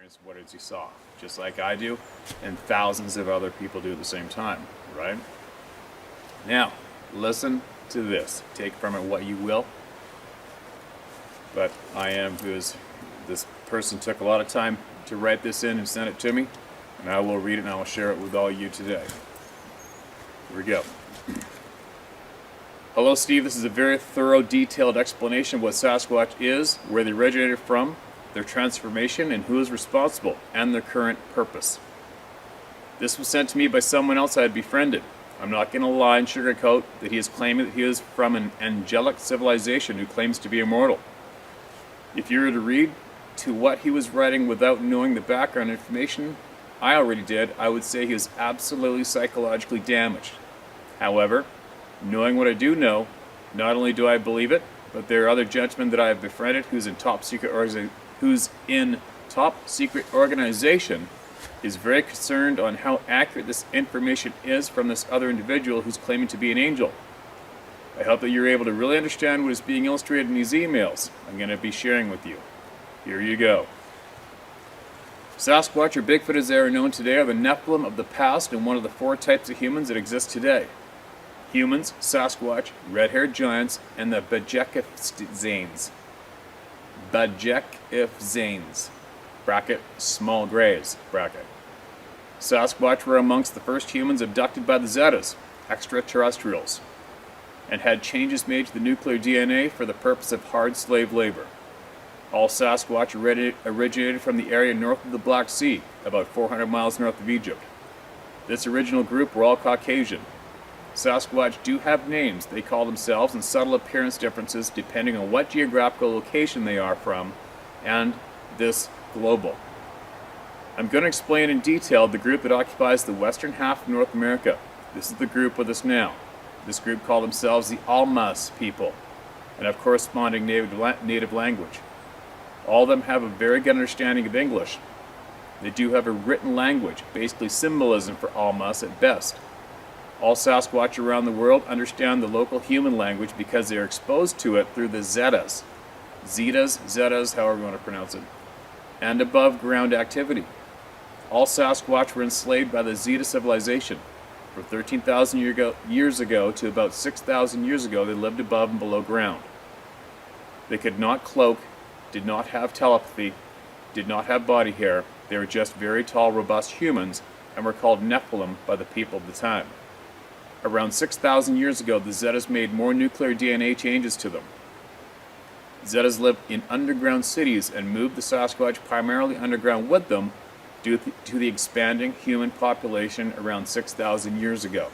experience what it is he saw, just like I do, and thousands of other people do at the same time, right? Now, listen to this. Take from it what you will. But this person took a lot of time to write this in and send it to me, and I will read it and I will share it with all you today. Here we go. Hello, Steve. This is a very thorough, detailed explanation of what Sasquatch is, where they originated from, their transformation, and who is responsible, and their current purpose. This was sent to me by someone else I had befriended. I'm not going to lie and sugarcoat that he is claiming that he is from an angelic civilization who claims to be immortal. If you were to read to what he was writing without knowing the background information I already did, I would say he is absolutely psychologically damaged. However, knowing what I do know, not only do I believe it, but there are other gentlemen that I have befriended who's in top secret organization is very concerned on how accurate this information is from this other individual who's claiming to be an angel. I hope that you're able to really understand what is being illustrated in these emails I'm going to be sharing with you. Here you go. Sasquatch, or Bigfoot as they are known today, are the Nephilim of the past and one of the four types of humans that exist today. Humans, Sasquatch, red-haired giants, and the Bajekifzanes. Bajekifzanes. Bracket, small grays, bracket. Sasquatch were amongst the first humans abducted by the Zetas, extraterrestrials, and had changes made to the nuclear DNA for the purpose of hard slave labor. All Sasquatch originated from the area north of the Black Sea, about 400 miles north of Egypt. This original group were all Caucasian. Sasquatch do have names they call themselves and subtle appearance differences depending on what geographical location they are from, and this global. I'm going to explain in detail the group that occupies the western half of North America. This is the group with us now. This group call themselves the Almas people and have corresponding native language. All of them have a very good understanding of English. They do have a written language, basically symbolism for Almas at best. All Sasquatch around the world understand the local human language because they are exposed to it through the Zetas. Zetas, however you want to pronounce it, and above ground activity. All Sasquatch were enslaved by the Zeta civilization. From 13,000 years ago to about 6,000 years ago, they lived above and below ground. They could not cloak, did not have telepathy, did not have body hair. They were just very tall, robust humans and were called Nephilim by the people of the time. Around 6,000 years ago, the Zetas made more nuclear DNA changes to them. Zetas lived in underground cities and moved the Sasquatch primarily underground with them due to the expanding human population around 6,000 years ago.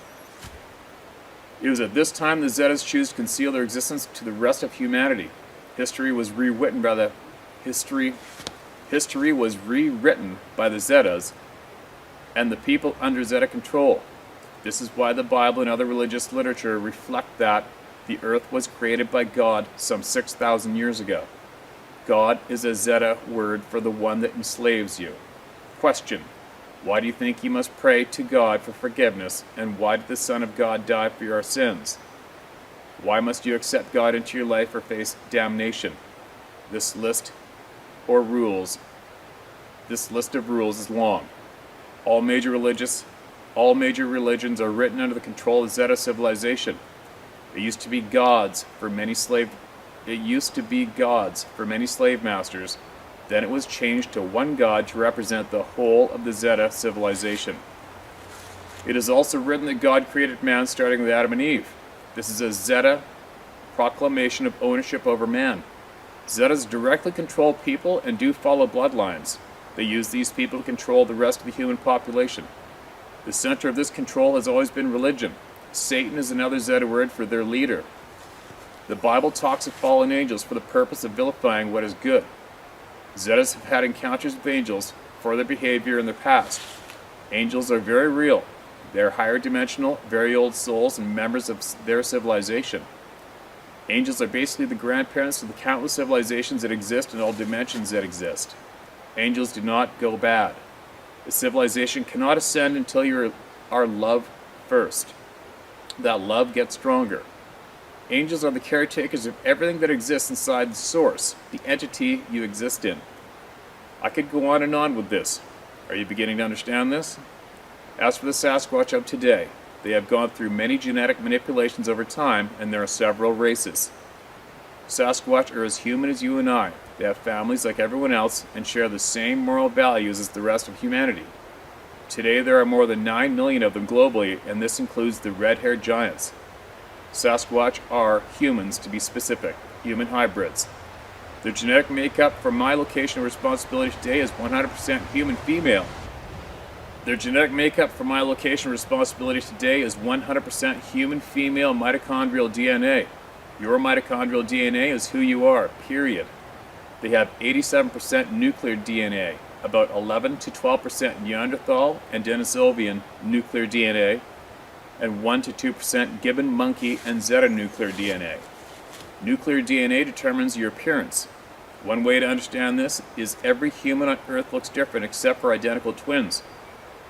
It was at this time the Zetas chose to conceal their existence to the rest of humanity. History was rewritten by the Zetas and the people under Zeta control. This is why the Bible and other religious literature reflect that the earth was created by God some 6,000 years ago. God is a Zeta word for the one that enslaves you. Question: why do you think you must pray to God for forgiveness, and why did the Son of God die for your sins? Why must you accept God into your life or face damnation? This list of rules is long. All major religions are written under the control of Zeta civilization. It used to be gods for many slave masters. Then it was changed to one god to represent the whole of the Zeta civilization. It is also written that God created man starting with Adam and Eve. This is a Zeta proclamation of ownership over man. Zetas directly control people and do follow bloodlines. They use these people to control the rest of the human population. The center of this control has always been religion. Satan is another Zeta word for their leader. The Bible talks of fallen angels for the purpose of vilifying what is good. Zetas have had encounters with angels for their behavior in their past. Angels are very real. They are higher dimensional, very old souls and members of their civilization. Angels are basically the grandparents of the countless civilizations that exist in all dimensions that exist. Angels do not go bad. The civilization cannot ascend until you are loved first. That love gets stronger. Angels are the caretakers of everything that exists inside the source, the entity you exist in. I could go on and on with this. Are you beginning to understand this? As for the Sasquatch of today, they have gone through many genetic manipulations over time, and there are several races. Sasquatch are as human as you and I. They have families like everyone else and share the same moral values as the rest of humanity. Today there are more than 9 million of them globally, and this includes the red-haired giants. Sasquatch are humans, to be specific, human hybrids. Their genetic makeup for my location of responsibility today is 100% human female. Their genetic makeup for my location of responsibility today is 100% human female mitochondrial DNA. Your mitochondrial DNA is who you are, period. They have 87% nuclear DNA, about 11 to 12% Neanderthal and Denisovian nuclear DNA, and 1 to 2% gibbon, monkey, and zeta nuclear DNA. Nuclear DNA determines your appearance. One way to understand this is every human on Earth looks different except for identical twins.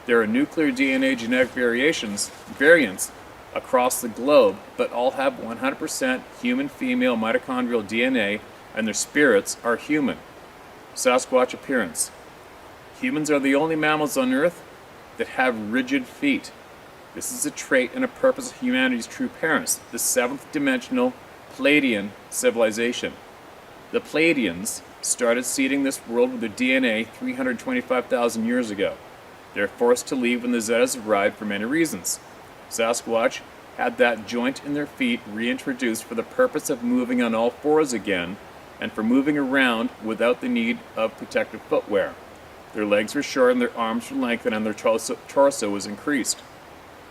There are nuclear DNA genetic variants across the globe, but all have 100% human female mitochondrial DNA, and their spirits are human. Sasquatch appearance. Humans are the only mammals on Earth that have rigid feet. This is a trait and a purpose of humanity's true parents, the seventh dimensional Pleiadian civilization. The Pleiadians started seeding this world with their DNA 325,000 years ago. They were forced to leave when the Zetas arrived for many reasons. Sasquatch had that joint in their feet reintroduced for the purpose of moving on all fours again, and for moving around without the need of protective footwear. Their legs were shortened, their arms were lengthened, and their torso was increased.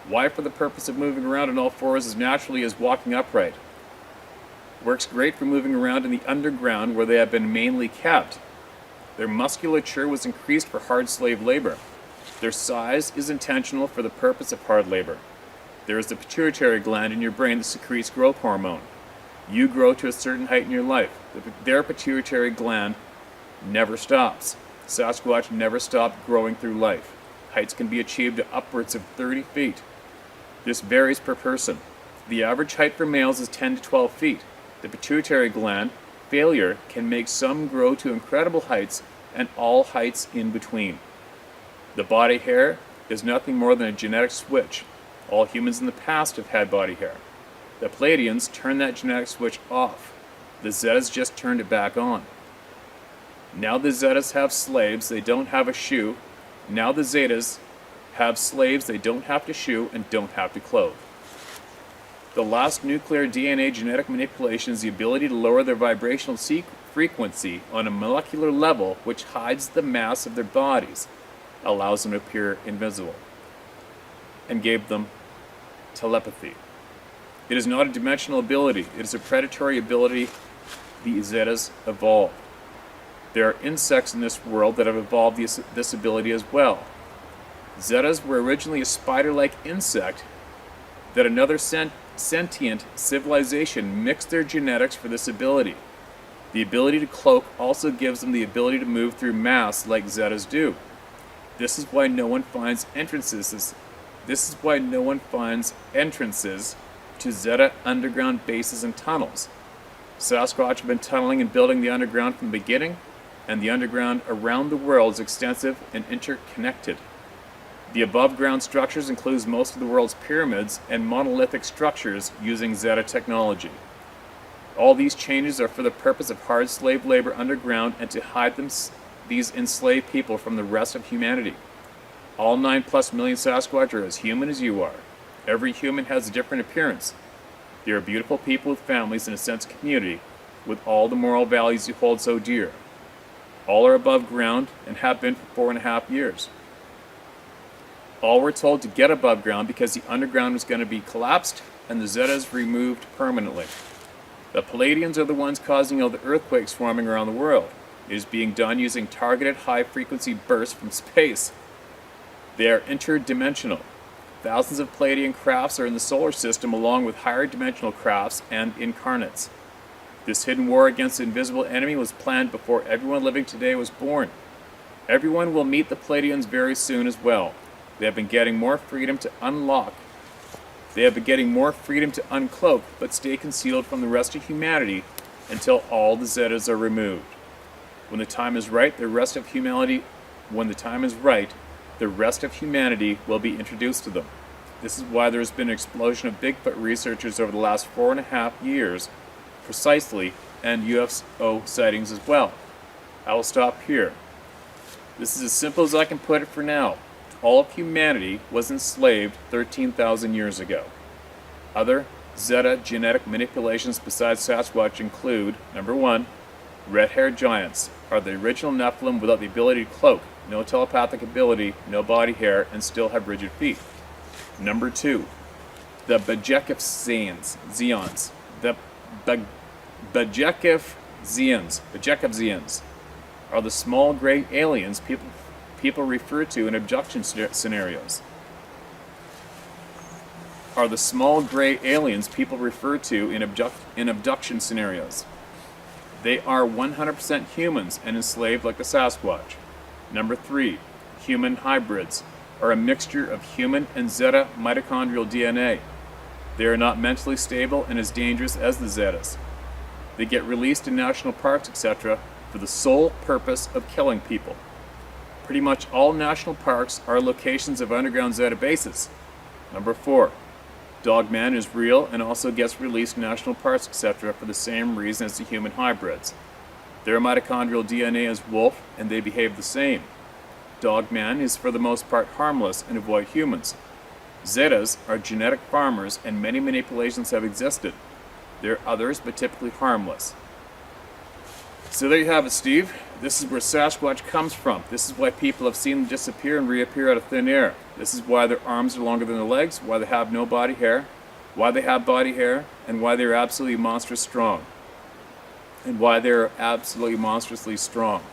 Why for the purpose of moving around on all fours as naturally as walking upright? Works great for moving around in the underground where they have been mainly kept. Their musculature was increased for hard slave labor. Their size is intentional for the purpose of hard labor. There is the pituitary gland in your brain that secretes growth hormone. You grow to a certain height in your life. Their pituitary gland never stops. Sasquatch never stopped growing through life. Heights can be achieved to upwards of 30 feet. This varies per person. The average height for males is 10 to 12 feet. The pituitary gland failure can make some grow to incredible heights and all heights in between. The body hair is nothing more than a genetic switch. All humans in the past have had body hair. The Pleiadians turned that genetic switch off. The Zetas just turned it back on. Now the Zetas have slaves, they don't have a shoe. Now the Zetas have slaves they don't have to shoe and don't have to clothe. The last nuclear DNA genetic manipulation is the ability to lower their vibrational frequency on a molecular level, which hides the mass of their bodies, allows them to appear invisible, and gave them telepathy. It is not a dimensional ability, it is a predatory ability the Zetas evolved. There are insects in this world that have evolved this ability as well. Zetas were originally a spider-like insect that another sentient civilization mixed their genetics for this ability. The ability to cloak also gives them the ability to move through mass like Zetas do. This is why no one finds entrances to Zeta underground bases and tunnels. Sasquatch have been tunneling and building the underground from the beginning, and the underground around the world is extensive and interconnected. The above-ground structures includes most of the world's pyramids and monolithic structures using Zeta technology. All these changes are for the purpose of hard slave labor underground and to hide these enslaved people from the rest of humanity. All 9+ million Sasquatch are as human as you are. Every human has a different appearance. They are beautiful people with families and a sense of community, with all the moral values you hold so dear. All are above ground and have been for 4.5 years. All were told to get above ground because the underground was going to be collapsed and the Zetas removed permanently. The Pleiadians are the ones causing all the earthquakes forming around the world. It is being done using targeted high-frequency bursts from space. They are interdimensional. Thousands of Pleiadian crafts are in the solar system along with higher dimensional crafts and incarnates. This hidden war against the invisible enemy was planned before everyone living today was born. Everyone will meet the Pleiadians very soon as well. They have been getting more freedom to uncloak, but stay concealed from the rest of humanity until all the Zetas are removed. When the time is right, the rest of humanity will be introduced to them. This is why there's been an explosion of Bigfoot researchers over the last 4.5 years, precisely, and UFO sightings as well. I will stop here. This is as simple as I can put it for now. All of humanity was enslaved 13,000 years ago. Other Zeta genetic manipulations besides Sasquatch include, number 1, red-haired giants are the original Nephilim without the ability to cloak, no telepathic ability, no body hair, and still have rigid feet. Number 2, the Bajekivzians. The Bajekivzians are the small gray aliens people refer to in abduction scenarios. They are 100% humans and enslaved like the Sasquatch. Number 3, human hybrids are a mixture of human and Zeta mitochondrial DNA. They are not mentally stable and as dangerous as the Zetas. They get released in national parks, etc., for the sole purpose of killing people. Pretty much all national parks are locations of underground Zeta bases. Number 4, Dogman is real and also gets released in national parks, etc., for the same reason as the human hybrids. Their mitochondrial DNA is wolf, and they behave the same. Dogman is for the most part harmless and avoid humans. Zetas are genetic farmers, and many manipulations have existed. There are others, but typically harmless. So there you have it, Steve. This is where Sasquatch comes from. This is why people have seen them disappear and reappear out of thin air. This is why their arms are longer than their legs, why they have no body hair, why they have body hair, and why they're absolutely monstrous strong. And why they're absolutely monstrously strong.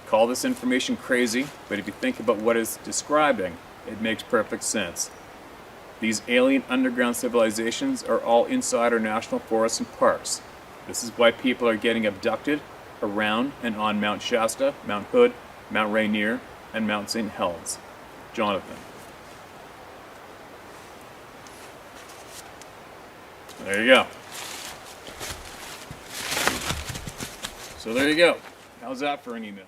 Call this information crazy, but if you think about what it's describing, it makes perfect sense. These alien underground civilizations are all inside our national forests and parks. This is why people are getting abducted around and on Mount Shasta, Mount Hood, Mount Rainier, and Mount St. Helens. Jonathan. There you go. So there you go. How's that for an email?